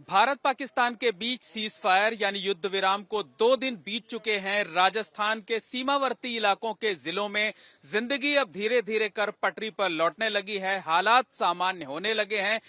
भारत पाकिस्तान के बीच cease fire यानी युद्ध विराम को 2 दिन बीत चुके हैं। राजस्थान के सीमावर्ती इलाकों के जिलों में जिंदगी अब धीरे धीरे कर पटरी पर लौटने लगी है। हालात सामान्य होने लगे हैं।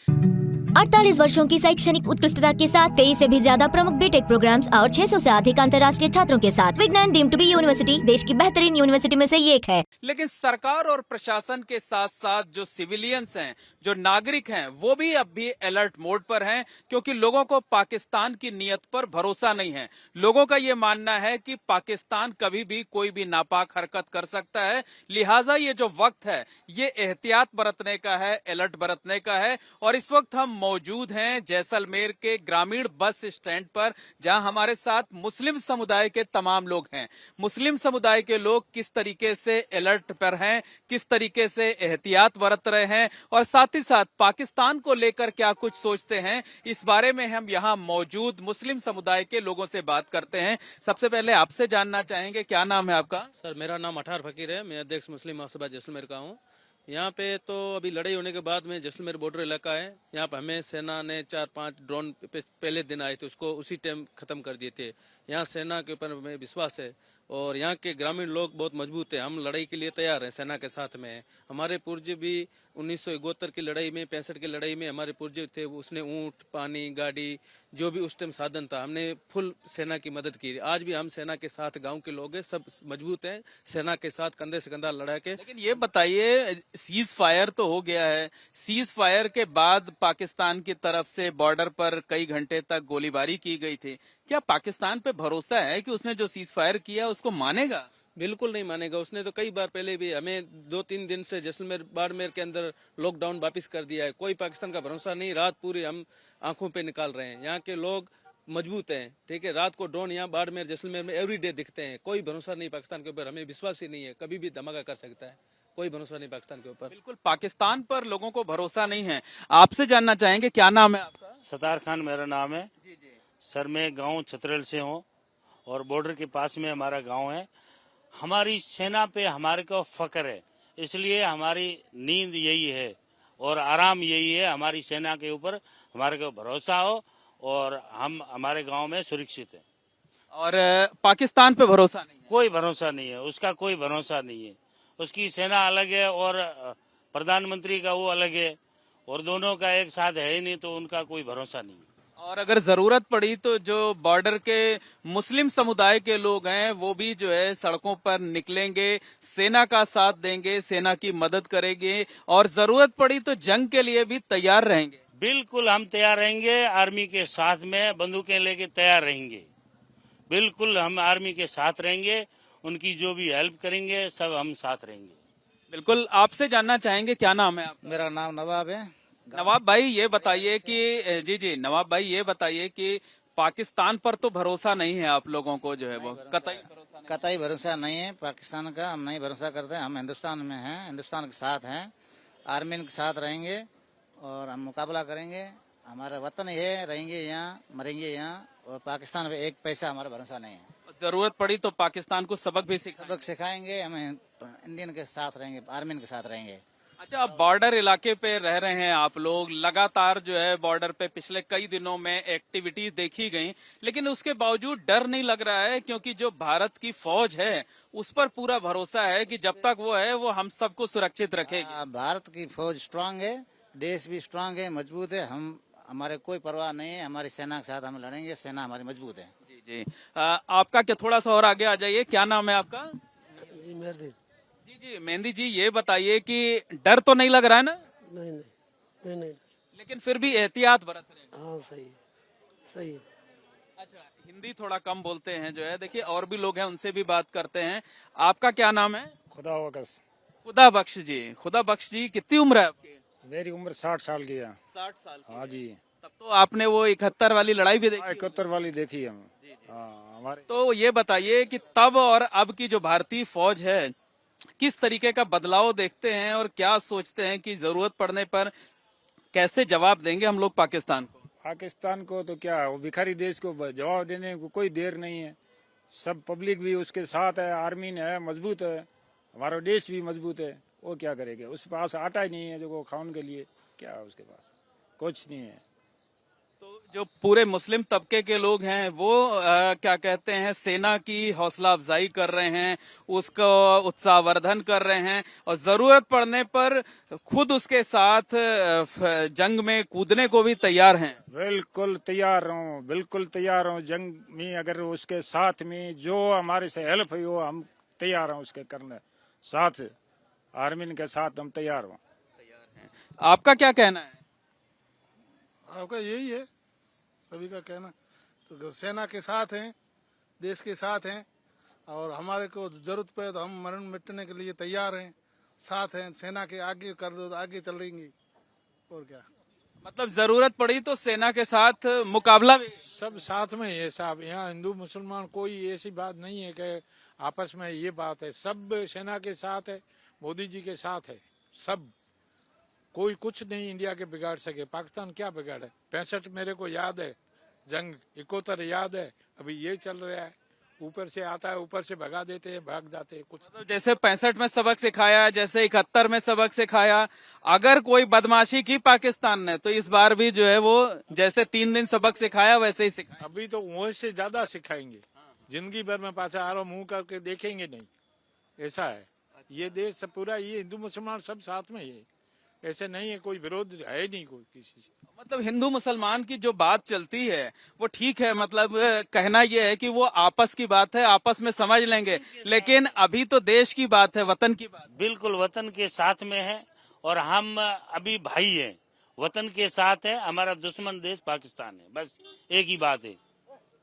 48 वर्षों की शैक्षणिक उत्कृष्टता के साथ 23 से भी ज्यादा प्रमुख बीटेक प्रोग्राम्स और 600 से अधिक अंतर्राष्ट्रीय छात्रों के साथ विज्ञान डीम्ड टू बी यूनिवर्सिटी देश की बेहतरीन यूनिवर्सिटी में से एक है। लेकिन सरकार और प्रशासन के साथ साथ जो सिविलियंस हैं, जो नागरिक हैं, वो भी अब भी अलर्ट मोड पर हैं, क्योंकि लोगों को पाकिस्तान की नीयत पर भरोसा नहीं है। लोगों का ये मानना है कि पाकिस्तान कभी भी कोई भी नापाक हरकत कर सकता है। लिहाजा ये जो वक्त है, ये एहतियात बरतने का है, अलर्ट बरतने का है। और इस वक्त हम मौजूद हैं जैसलमेर के ग्रामीण बस स्टैंड पर, जहां हमारे साथ मुस्लिम समुदाय के तमाम लोग हैं। मुस्लिम समुदाय के लोग किस तरीके से अलर्ट पर हैं, किस तरीके से एहतियात बरत रहे हैं और साथ ही साथ पाकिस्तान को लेकर क्या कुछ सोचते हैं, इस बारे में हम यहां मौजूद मुस्लिम समुदाय के लोगों से बात करते हैं। सबसे पहले आपसे जानना चाहेंगे, क्या नाम है आपका? सर, मेरा नाम अठार फकीर है। मैं अध्यक्ष मुस्लिम महासभा जैसलमेर का हूँ। यहाँ पे तो अभी लड़ाई होने के बाद में जैसलमेर बॉर्डर इलाका है। यहाँ पे हमें सेना ने 4-5 ड्रोन पहले दिन आए थे, उसको उसी टाइम खत्म कर दिए थे। यहाँ सेना के ऊपर हमें विश्वास है और यहाँ के ग्रामीण लोग बहुत मजबूत है। हम लड़ाई के लिए तैयार हैं, सेना के साथ में। हमारे पूर्वज भी 1971 की लड़ाई में, 65 की लड़ाई में हमारे पूर्वज थे, उसने ऊंट, पानी, गाड़ी, जो भी उस टाइम साधन था, हमने फुल सेना की मदद की। आज भी हम सेना के साथ, गांव के लोग हैं, सब मजबूत हैं, सेना के साथ कंधे से कंधा लड़ा के। लेकिन ये बताइए, सीज फायर तो हो गया है, सीज फायर के बाद पाकिस्तान की तरफ से बॉर्डर पर कई घंटे तक गोलीबारी की गई थी। क्या पाकिस्तान पे भरोसा है कि उसने जो सीज फायर किया उसको मानेगा? बिल्कुल नहीं मानेगा। उसने तो कई बार पहले भी हमें 2-3 दिन से जैसलमेर बाड़मेर के अंदर लॉकडाउन वापिस कर दिया है। कोई पाकिस्तान का भरोसा नहीं। रात पूरी हम आंखों पे निकाल रहे हैं। यहाँ के लोग मजबूत हैं, ठीक है। रात को ड्रोन यहाँ बाड़मेर जैसलमेर में एवरीडे दिखते हैं। कोई भरोसा नहीं पाकिस्तान के ऊपर, हमें विश्वास ही नहीं है, कभी भी धमाका कर सकता है। कोई भरोसा नहीं पाकिस्तान के ऊपर। बिल्कुल, पाकिस्तान पर लोगों को भरोसा नहीं है। आपसे जानना चाहेंगे, क्या नाम है आपका? सतार खान मेरा नाम है। जी जी सर, मैं गांव छतरेल से हूँ और बॉर्डर के पास में हमारा गांव है। हमारी सेना पे हमारे को फक्र है, इसलिए हमारी नींद यही है और आराम यही है। हमारी सेना के ऊपर हमारे को भरोसा हो और हम हमारे गांव में सुरक्षित हैं। और पाकिस्तान पे भरोसा नहीं है? कोई भरोसा नहीं है, उसका कोई भरोसा नहीं है। उसकी सेना अलग है और प्रधानमंत्री का वो अलग है और दोनों का एक साथ है ही नहीं, तो उनका कोई भरोसा नहीं है। और अगर जरूरत पड़ी तो जो बॉर्डर के मुस्लिम समुदाय के लोग हैं, वो भी जो है सड़कों पर निकलेंगे, सेना का साथ देंगे, सेना की मदद करेंगे और जरूरत पड़ी तो जंग के लिए भी तैयार रहेंगे। बिल्कुल हम तैयार रहेंगे, आर्मी के साथ में बंदूकें लेके तैयार रहेंगे। बिल्कुल हम आर्मी के साथ रहेंगे, उनकी जो भी हेल्प करेंगे सब हम साथ रहेंगे। बिल्कुल, आपसे जानना चाहेंगे, क्या नाम है आपका? मेरा नाम नवाब है। नवाब भाई, ये बताइए कि जी नवाब भाई, ये बताइए कि पाकिस्तान पर तो भरोसा नहीं है आप लोगों को, जो है वो कतई भरोसा नहीं। कतई भरोसा नहीं है पाकिस्तान का। हम नहीं भरोसा करते। हम हिंदुस्तान में हैं, हिंदुस्तान के साथ हैं, आर्मी के साथ रहेंगे और हम मुकाबला करेंगे। हमारा वतन है, रहेंगे यहाँ, मरेंगे यहाँ और पाकिस्तान पे एक पैसा हमारा भरोसा नहीं है। जरूरत पड़ी तो पाकिस्तान को सबक भी सिखाएंगे। हम इंडियन के साथ रहेंगे, आर्मी के साथ रहेंगे। अच्छा, अब बॉर्डर इलाके पे रह रहे हैं आप लोग, लगातार जो है बॉर्डर पे पिछले कई दिनों में एक्टिविटीज देखी गई, लेकिन उसके बावजूद डर नहीं लग रहा है? क्योंकि जो भारत की फौज है उस पर पूरा भरोसा है कि जब तक वो है वो हम सबको सुरक्षित रखेगी। भारत की फौज स्ट्रांग है, देश भी स्ट्रांग है, मजबूत है। हमारे कोई परवाह नहीं है। हमारी सेना के साथ हम लड़ेंगे, सेना हमारी मजबूत है। जी जी आपका क्या, थोड़ा सा और आगे आ जाइए, क्या नाम है आपका? जी मेहदी। जी मेहंदी जी, ये बताइए कि डर तो नहीं लग रहा है ना? नहीं नहीं नहीं नहीं। लेकिन फिर भी एहतियात बरत रहे हैं। हाँ सही है, सही है। अच्छा, हिंदी थोड़ा कम बोलते हैं जो है, देखिए और भी लोग हैं, उनसे भी बात करते हैं। आपका क्या नाम है? खुदा बख्श। खुदा बख्श जी। खुदा बख्श जी, कितनी उम्र है आपकी? मेरी उम्र 60 साल की है। 60 साल की? हाँ जी। तब तो आपने वो 71 वाली लड़ाई भी देखी? 71 वाली देखी है। हाँ, हमारे। तो ये बताइए कि तब और अब की जो भारतीय फौज है, किस तरीके का बदलाव देखते हैं और क्या सोचते हैं कि जरूरत पड़ने पर कैसे जवाब देंगे हम लोग पाकिस्तान को? पाकिस्तान को तो क्या, वो भिखारी देश को जवाब देने को कोई देर नहीं है। सब पब्लिक भी उसके साथ है, आर्मी ने है, मजबूत है, हमारा देश भी मजबूत है। वो क्या करेंगे? उसके पास आटा ही नहीं है जो वो खाने के लिए, क्या उसके पास कुछ नहीं है। तो जो पूरे मुस्लिम तबके के लोग हैं वो क्या कहते हैं, सेना की हौसला अफजाई कर रहे हैं, उसको उत्साहवर्धन कर रहे हैं और जरूरत पड़ने पर खुद उसके साथ जंग में कूदने को भी तैयार हैं। बिल्कुल तैयार हूँ, बिल्कुल तैयार हूँ। जंग में अगर उसके साथ में जो हमारे से हेल्प हुई हो हम तैयार हैं उसके करने, साथ आर्मी के साथ हम तैयार हूँ। आपका क्या कहना है? आपका यही है, सभी का कहना तो सेना के साथ हैं, देश के साथ हैं और हमारे को जरूरत पड़े तो हम मरण मिटने के लिए तैयार हैं, साथ हैं। सेना के आगे कर दो तो आगे चलेंगे और क्या। मतलब जरूरत पड़ी तो सेना के साथ मुकाबला भी। सब साथ में है साहब, यहाँ हिंदू मुसलमान कोई ऐसी बात नहीं है कि आपस में ये बात है, सब सेना के साथ है, मोदी जी के साथ है सब। कोई कुछ नहीं इंडिया के बिगाड़ सके। पाकिस्तान क्या बिगाड़े? 65 मेरे को याद है, जंग 71 याद है, अभी ये चल रहा है। ऊपर से आता है, ऊपर से भगा देते हैं, भाग जाते हैं कुछ। मतलब जैसे 65 में सबक सिखाया, जैसे 71 में सबक सिखाया, अगर कोई बदमाशी की पाकिस्तान ने तो इस बार भी जो है वो जैसे 3 दिन सबक सिखाया वैसे ही सिखाया। अभी तो वहीं से ज्यादा सिखाएंगे, जिंदगी भर में पाछा आरो मुंह करके देखेंगे नहीं, ऐसा है। ये देश सब पूरा, ये हिंदू मुसलमान सब साथ में है, ऐसे नहीं है, कोई विरोध है नहीं कोई किसी से। मतलब हिंदू मुसलमान की जो बात चलती है वो ठीक है, मतलब कहना यह है कि वो आपस की बात है, आपस में समझ लेंगे, लेकिन अभी तो देश की बात है, वतन की बात। बिल्कुल वतन के साथ में है और हम अभी भाई हैं, वतन के साथ है। हमारा दुश्मन देश पाकिस्तान है, बस एक ही बात है।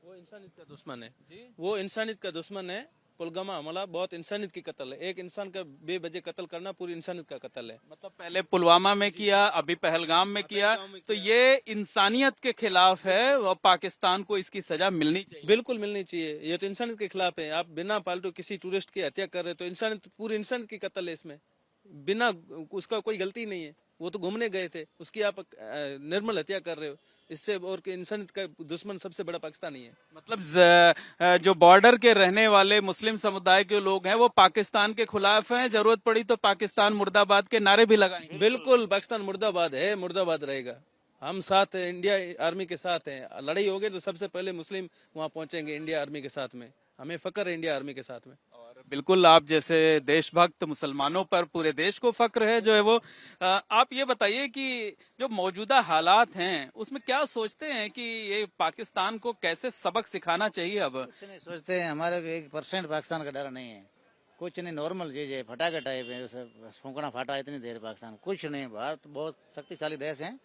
वो इंसानियत का दुश्मन है, वो इंसानियत का दुश्मन है। पुलवामा हमला बहुत इंसानियत की कत्ल है, एक इंसान का बेवजह कत्ल करना पूरी इंसानियत का कत्ल है। मतलब पहले पुलवामा में किया, अभी पहलगाम में किया, तो ये इंसानियत के खिलाफ है और पाकिस्तान को इसकी सजा मिलनी चाहिए। बिल्कुल मिलनी चाहिए, ये तो इंसानियत के खिलाफ है। आप बिना पालतू किसी टूरिस्ट की हत्या कर रहे हो तो इंसानियत, पूरी इंसानियत की कत्ल है इसमें, बिना उसका कोई गलती नहीं है। वो तो घूमने गए थे, उसकी आप निर्मल हत्या कर रहे हो। इससे और कि इंसानियत का दुश्मन सबसे बड़ा पाकिस्तानी है। मतलब जो बॉर्डर के रहने वाले मुस्लिम समुदाय के लोग हैं वो पाकिस्तान के खिलाफ हैं, जरूरत पड़ी तो पाकिस्तान मुर्दाबाद के नारे भी लगाएंगे। बिल्कुल, पाकिस्तान मुर्दाबाद है, मुर्दाबाद रहेगा। हम साथ हैं, इंडिया आर्मी के साथ हैं। लड़ाई होगी तो सबसे पहले मुस्लिम वहाँ पहुंचेंगे इंडिया आर्मी के साथ में। हमें फक्र है इंडिया आर्मी के साथ में। और बिल्कुल आप जैसे देशभक्त मुसलमानों पर पूरे देश को फक्र है जो है वो। आप ये बताइए कि जो मौजूदा हालात हैं उसमें क्या सोचते हैं कि ये पाकिस्तान को कैसे सबक सिखाना चाहिए? अब कुछ नहीं सोचते हैं, हमारे 1% पाकिस्तान का डर नहीं है, कुछ नहीं, नॉर्मल चीज है, फटाके टाइप है, फूकना फाटा इतनी देर पाकिस्तान, कुछ नहीं। भारत बहुत शक्तिशाली देश है,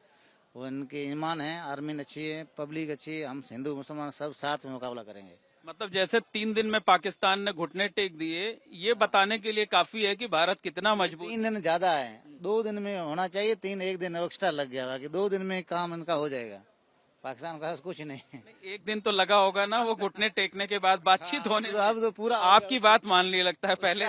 वो इनकी ईमान है, आर्मी अच्छी है, पब्लिक अच्छी है, हम हिंदू मुसलमान सब साथ में मुकाबला करेंगे। मतलब जैसे 3 दिन में पाकिस्तान ने घुटने टेक दिए, ये बताने के लिए काफी है कि भारत कितना मजबूत। 3 दिन ज्यादा है, 2 दिन में होना चाहिए, 1 दिन एक्स्ट्रा लग गया, बाकी 2 दिन में काम इनका हो जाएगा। पाकिस्तान का कुछ नहीं। 1 दिन तो लगा होगा ना, वो घुटने टेकने के बाद बातचीत होने। तो अब तो पूरा आपकी बात मान ली लगता है पहले।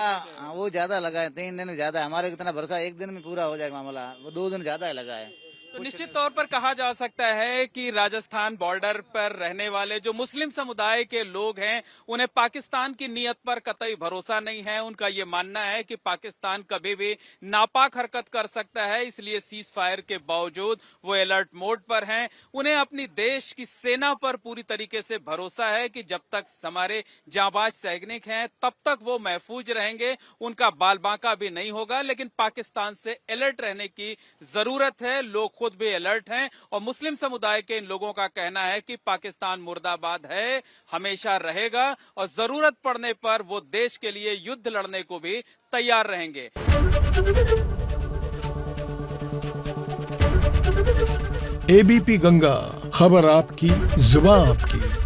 वो ज्यादा लगा है, 3 दिन ज्यादा है, हमारे कितना भरोसा 1 दिन में पूरा हो जाएगा मामला, वो 2 दिन ज्यादा लगा है। तो निश्चित तौर पर कहा जा सकता है कि राजस्थान बॉर्डर पर रहने वाले जो मुस्लिम समुदाय के लोग हैं उन्हें पाकिस्तान की नीयत पर कतई भरोसा नहीं है। उनका ये मानना है कि पाकिस्तान कभी भी नापाक हरकत कर सकता है, इसलिए सीज फायर के बावजूद वो अलर्ट मोड पर हैं। उन्हें अपनी देश की सेना पर पूरी तरीके से भरोसा है कि जब तक हमारे जांबाज सैनिक हैं तब तक वो महफूज रहेंगे, उनका बाल बांका भी नहीं होगा। लेकिन पाकिस्तान से अलर्ट रहने की जरूरत है, लोग खुद भी अलर्ट हैं और मुस्लिम समुदाय के इन लोगों का कहना है कि पाकिस्तान मुर्दाबाद है, हमेशा रहेगा और जरूरत पड़ने पर वो देश के लिए युद्ध लड़ने को भी तैयार रहेंगे। एबीपी गंगा, खबर आपकी, जुबान आपकी।